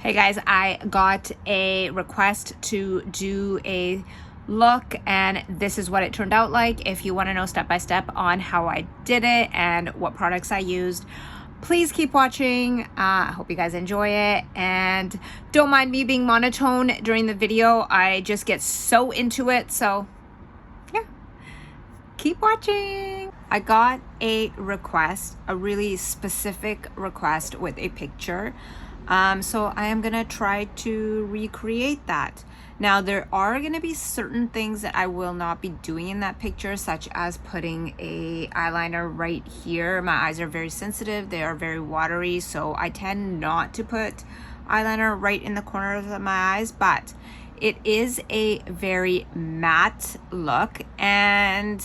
Hey guys, I got a request to do a look and this is what it turned out like. If you want to know step by step on how I did it and what products I used, please keep watching. I hope you guys enjoy it and don't mind me being monotone during the video. I just get so into it, so yeah, keep watching. I got a request, a really specific request with a picture. So I am gonna try to recreate that. Now there are gonna be certain things that I will not be doing in that picture, such as putting a eyeliner right here. My eyes are very sensitive, they are very watery, so I tend not to put eyeliner right in the corners of my eyes, but it is a very matte look and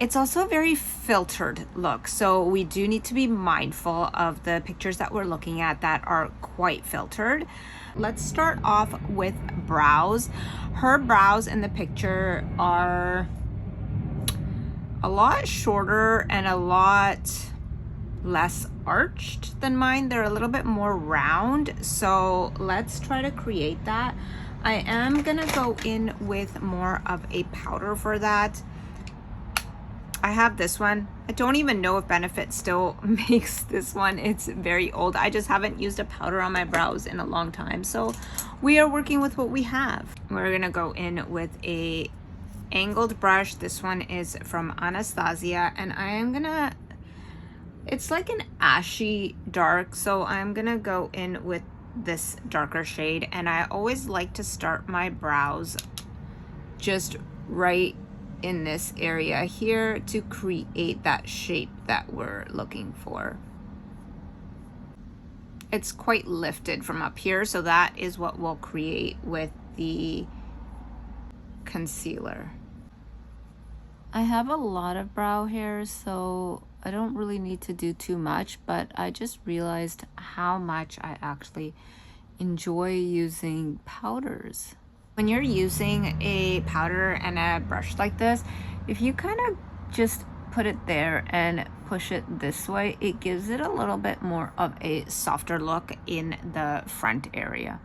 it's also a very filtered look, so we do need to be mindful of the pictures that we're looking at that are quite filtered. Let's start off with brows. Her brows in the picture are a lot shorter and a lot less arched than mine. They're a little bit more round, so let's try to create that. I am gonna go in with more of a powder for that. I have this one. I don't even know if Benefit still makes this one. It's very old. I just haven't used a powder on my brows in a long time. So we are working with what we have. We're gonna go in with a angled brush. This one is from Anastasia and I am gonna, it's like an ashy dark. So I'm gonna go in with this darker shade and I always like to start my brows just right in this area here to create that shape that we're looking for. It's quite lifted from up here, so that is what we'll create with the concealer. I have a lot of brow hair, so I don't really need to do too much, but I just realized how much I actually enjoy using powders. When you're using a powder and a brush like this, if you kind of just put it there and push it this way, it gives it a little bit more of a softer look in the front area.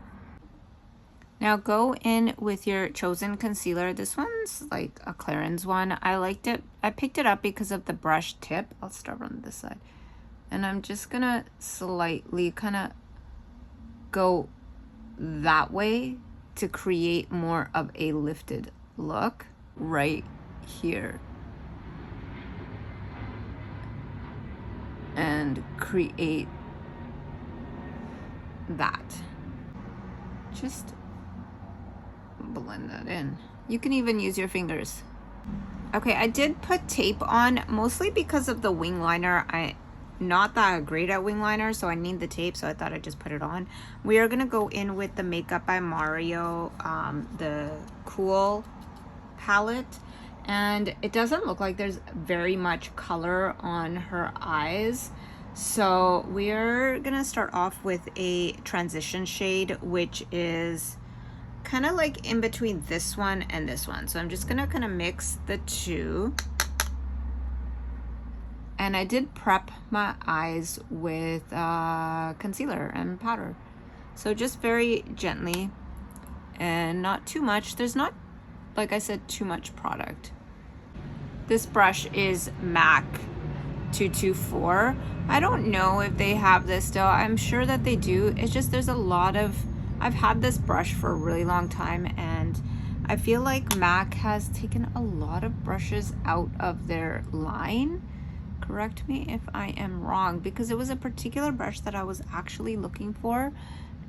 Now go in with your chosen concealer. This one's like a Clarins one. I liked it. I picked it up because of the brush tip. I'll start on this side. And I'm just gonna slightly kind of go that way to create more of a lifted look right here and create that. Just blend that in. You can even use your fingers. Okay, I did put tape on mostly because of the wing liner. I'm not that great at wing liner, so I need the tape, so I thought I'd just put it on. We are gonna go in with the Makeup by Mario, the Cool palette, and it doesn't look like there's very much color on her eyes, so we're gonna start off with a transition shade, which is kind of like in between this one and this one. So I'm just gonna kind of mix the two. And I did prep my eyes with concealer and powder. So just very gently and not too much. There's not, like I said, too much product. This brush is MAC 224. I don't know if they have this still. I'm sure that they do. It's just there's a lot of, I've had this brush for a really long time and I feel like MAC has taken a lot of brushes out of their line. Correct me if I am wrong, because it was a particular brush that I was actually looking for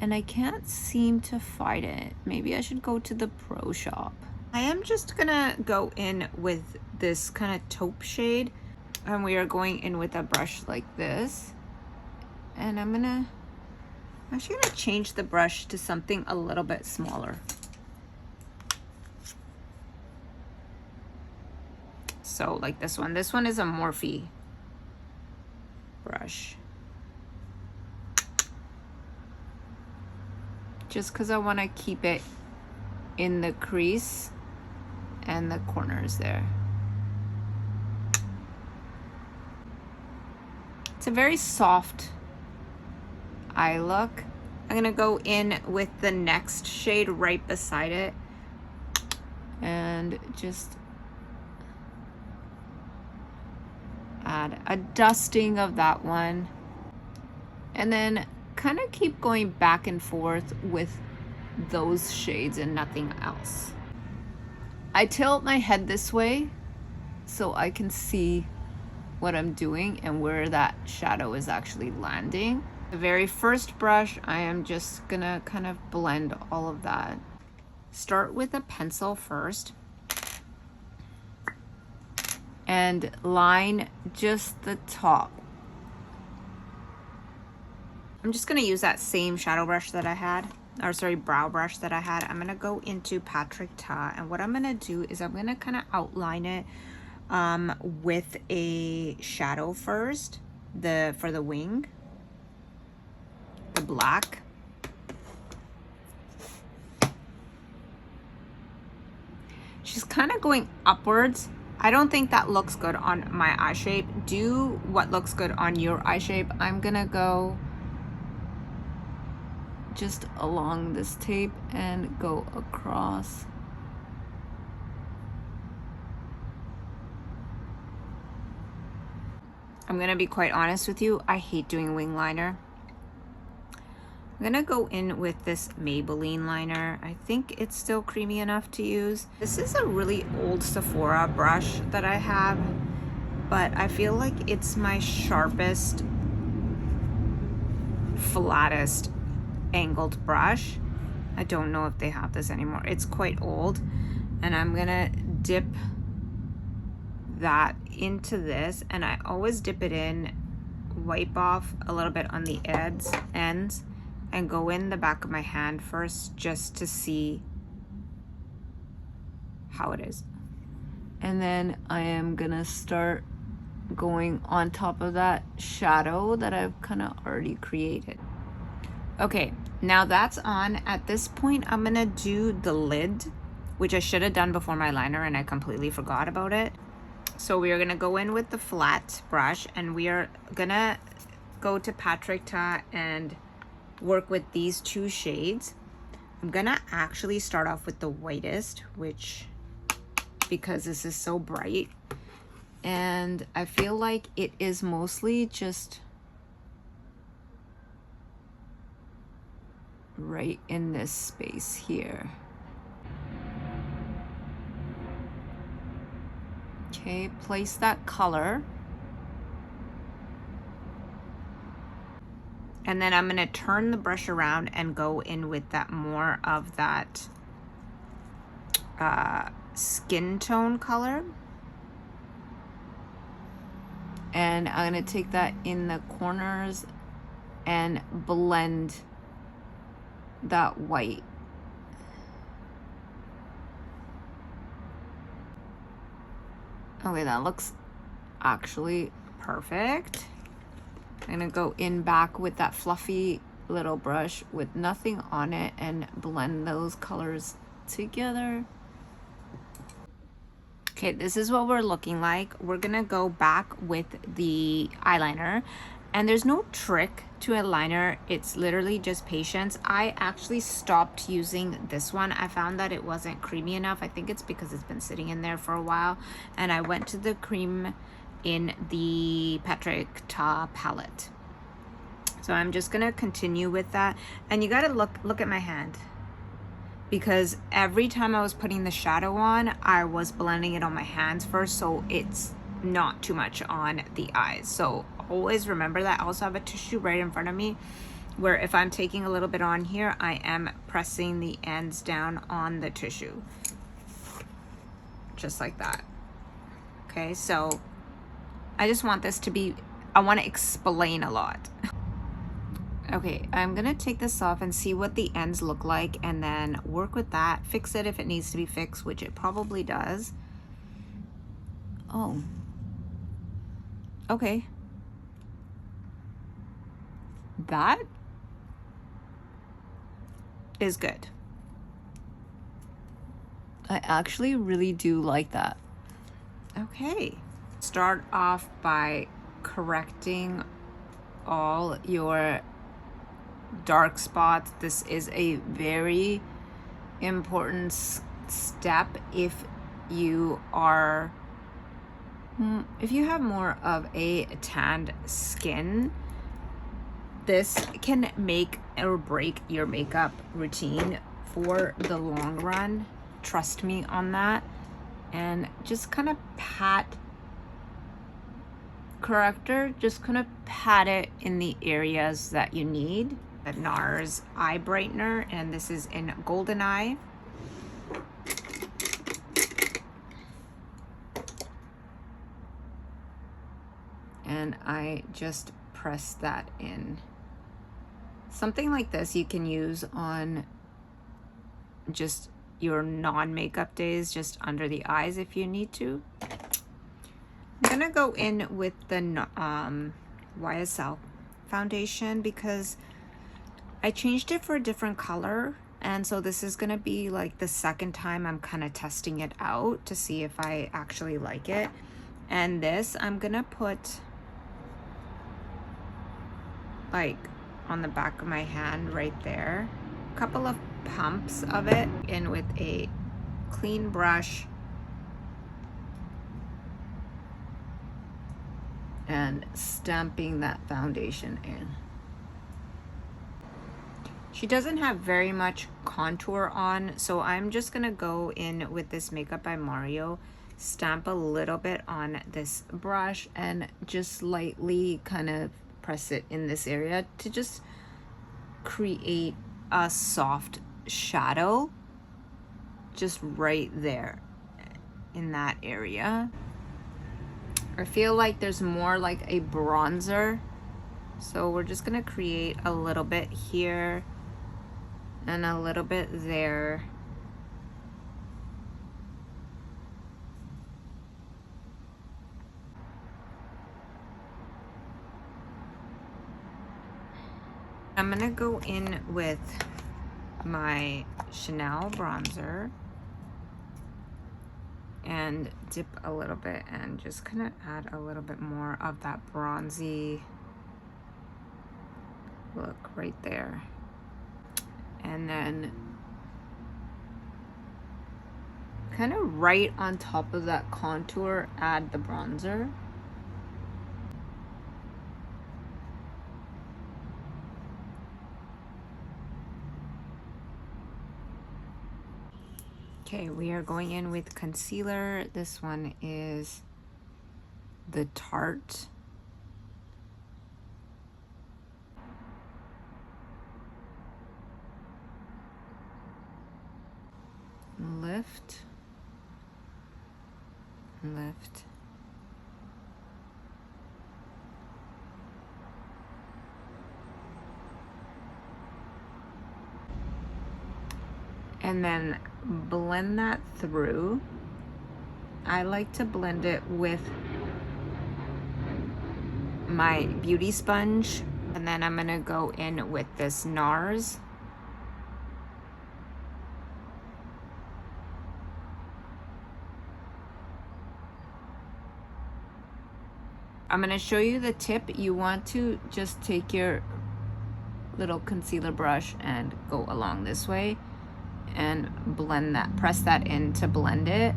and I can't seem to find it. Maybe I should go to the pro shop. I am just gonna go in with this kind of taupe shade and we are going in with a brush like this, and I'm actually gonna change the brush to something a little bit smaller. So like this one is a Morphe brush, just because I want to keep it in the crease and the corners there. It's a very soft eye look, I'm gonna go in with the next shade right beside it and just add a dusting of that one. And then kind of keep going back and forth with those shades and nothing else. I tilt my head this way so I can see what I'm doing and where that shadow is actually landing. The very first brush, I am just gonna kind of blend all of that. Start with a pencil first and line just the top. I'm just gonna use that same shadow brush that I had, or sorry, brow brush that I had. I'm gonna go into Patrick Ta, and what I'm gonna do is I'm gonna kind of outline it with a shadow first, for the wing, the black. She's kind of going upwards. I don't think that looks good on my eye shape. Do what looks good on your eye shape. I'm gonna go just along this tape and go across. I'm gonna be quite honest with you, I hate doing wing liner. I'm gonna go in with this Maybelline liner. I think it's still creamy enough to use. This is a really old Sephora brush that I have, but I feel like it's my sharpest, flattest angled brush. I don't know if they have this anymore. It's quite old, and I'm gonna dip that into this, and I always dip it in, wipe off a little bit on the ends, and go in the back of my hand first just to see how it is. And then I am gonna start going on top of that shadow that I've kind of already created. Okay, now that's on. At this point, I'm gonna do the lid, which I should have done before my liner and I completely forgot about it. So we are gonna go in with the flat brush, and we are gonna go to Patrick Ta and work with these two shades. I'm gonna actually start off with the whitest, because this is so bright, and I feel like it is mostly just right in this space here. Okay, place that color. And then I'm gonna turn the brush around and go in with that more of that skin tone color. And I'm gonna take that in the corners and blend that white. Okay, that looks actually perfect. I'm gonna go in back with that fluffy little brush with nothing on it and blend those colors together. Okay, this is what we're looking like. We're gonna go back with the eyeliner, and there's no trick to a liner. It's literally just patience. I actually stopped using this one. I found that it wasn't creamy enough. I think it's because it's been sitting in there for a while, and I went to the cream in the Patrick Ta palette. So I'm just gonna continue with that, and you gotta look at my hand, because every time I was putting the shadow on, I was blending it on my hands first, so it's not too much on the eyes. So always remember that. I also have a tissue right in front of me, where if I'm taking a little bit on here, I am pressing the ends down on the tissue, just like that. Okay, so I just want this to be, I want to explain a lot. Okay, I'm gonna take this off and see what the ends look like, and then work with that, fix it if it needs to be fixed, which it probably does. Oh, okay. That is good. I actually really do like that. Okay, start off by correcting all your dark spots. This is a very important step if you are if you have more of a tanned skin. This can make or break your makeup routine for the long run. Trust me on that. And just kind of pat corrector, just kind of pat it in the areas that you need. The NARS eye brightener, and this is in Golden Eye. And I just press that in. Something like this you can use on just your non-makeup days, just under the eyes if you need to. I'm gonna go in with the YSL foundation because I changed it for a different color, and so this is gonna be like the second time I'm kind of testing it out to see if I actually like it. And this I'm gonna put like on the back of my hand right there, a couple of pumps of it in with a clean brush and stamping that foundation in. She doesn't have very much contour on, so I'm just gonna go in with this Makeup by Mario, stamp a little bit on this brush and just lightly kind of press it in this area to just create a soft shadow just right there in that area. I feel like there's more like a bronzer, so we're just gonna create a little bit here and a little bit there. I'm gonna go in with my Chanel bronzer and dip a little bit and just kind of add a little bit more of that bronzy look right there. And then kind of right on top of that contour, add the bronzer. Okay, we are going in with concealer. This one is the Tarte. Lift, lift. And then blend that through. I like to blend it with my beauty sponge, and then I'm gonna go in with this NARS. I'm gonna show you the tip. You want to just take your little concealer brush and go along this way and blend that, press that in to blend it.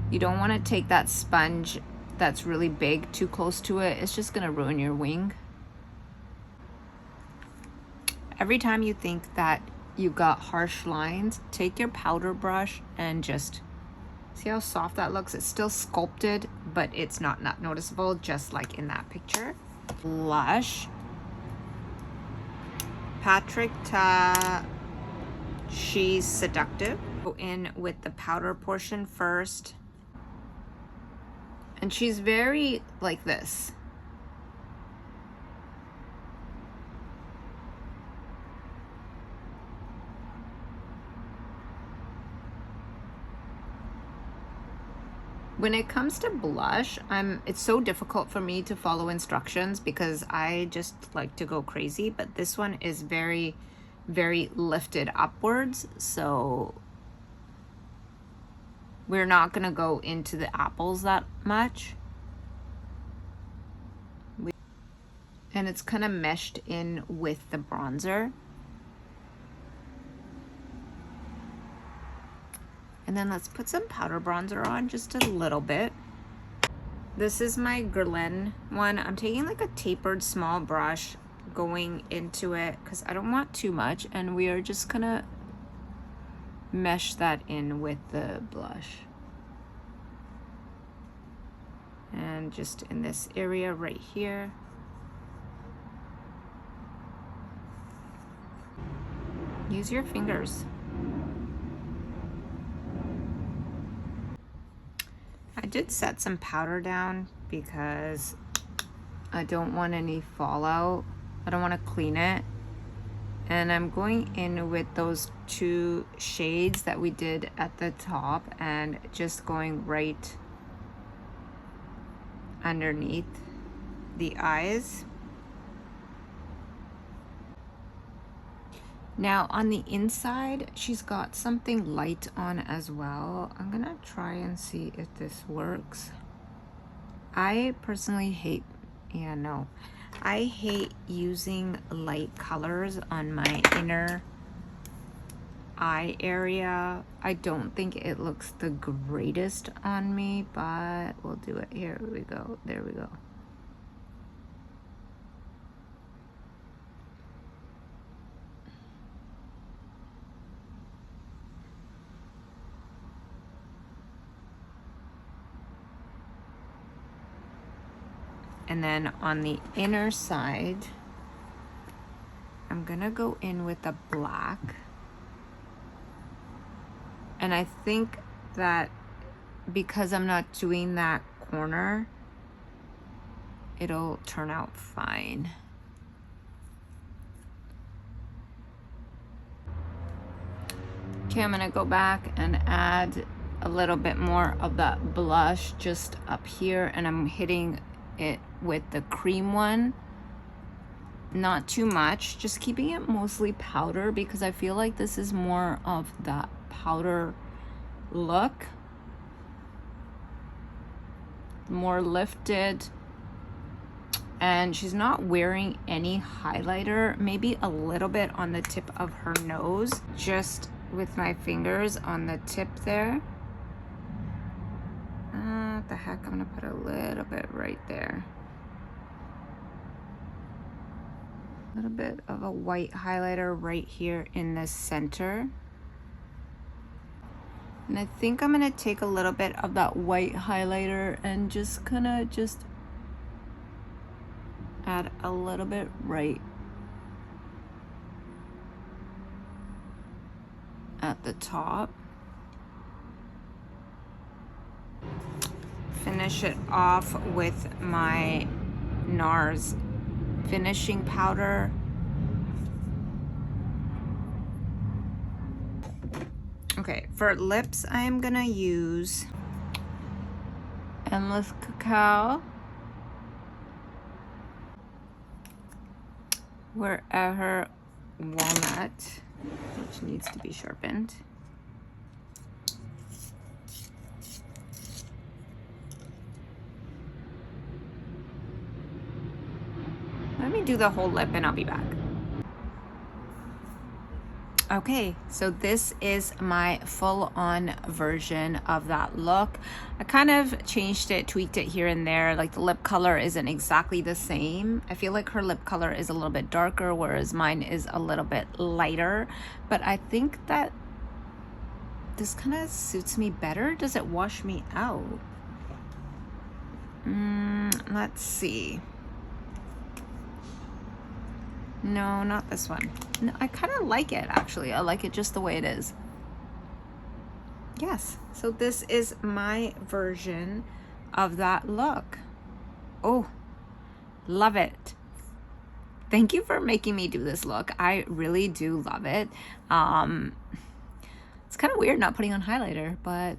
You don't want to take that sponge that's really big too close to it. It's just gonna ruin your wing. Every time you think that you've got harsh lines, take your powder brush and just see how soft that looks. It's still sculpted, but it's not noticeable, just like in that picture. Blush. Patrick She's Seductive. Go in with the powder portion first. And she's very like this. When it comes to blush, it's so difficult for me to follow instructions because I just like to go crazy, but this one is very, very lifted upwards, so we're not gonna go into the apples that much. And it's kind of meshed in with the bronzer. And then let's put some powder bronzer on, just a little bit. This is my Glam one. I'm taking like a tapered small brush, going into it because I don't want too much, and we are just gonna mesh that in with the blush. And just in this area right here. Use your fingers. I did set some powder down because I don't want any fallout. I don't want to clean it. And I'm going in with those two shades that we did at the top and just going right underneath the eyes. Now on the inside, she's got something light on as well. I'm gonna try and see if this works. I personally hate, I hate using light colors on my inner eye area. I don't think it looks the greatest on me, but we'll do it. Here we go. There we go. And then on the inner side, I'm gonna go in with a black. And I think that because I'm not doing that corner, it'll turn out fine. Okay, I'm gonna go back and add a little bit more of that blush just up here, and I'm hitting it with the cream one. Not too much, just keeping it mostly powder because I feel like this is more of that powder look. More lifted. And she's not wearing any highlighter, maybe a little bit on the tip of her nose, just with my fingers on the tip there. What the heck, I'm gonna put a little bit right there. A little bit of a white highlighter right here in the center. And I think I'm gonna take a little bit of that white highlighter and just kinda just add a little bit right at the top. Finish it off with my NARS finishing powder. Okay, for lips, I am gonna use Endless Cacao, Wherever Walnut, which needs to be sharpened. Let me do the whole lip and I'll be back. Okay, so this is my full-on version of that look. I kind of changed it, tweaked it here and there. Like the lip color isn't exactly the same. I feel like her lip color is a little bit darker, whereas mine is a little bit lighter. But I think that this kind of suits me better. Does it wash me out? Let's see. No, not this one. No, I kind of like it, actually. I like it just the way it is. Yes, so this is my version of that look. Oh, love it. Thank you for making me do this look. I really do love it. It's kind of weird not putting on highlighter, but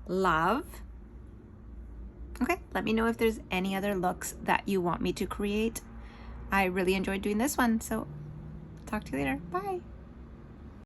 love. Okay, let me know if there's any other looks that you want me to create. I really enjoyed doing this one, so talk to you later. Bye.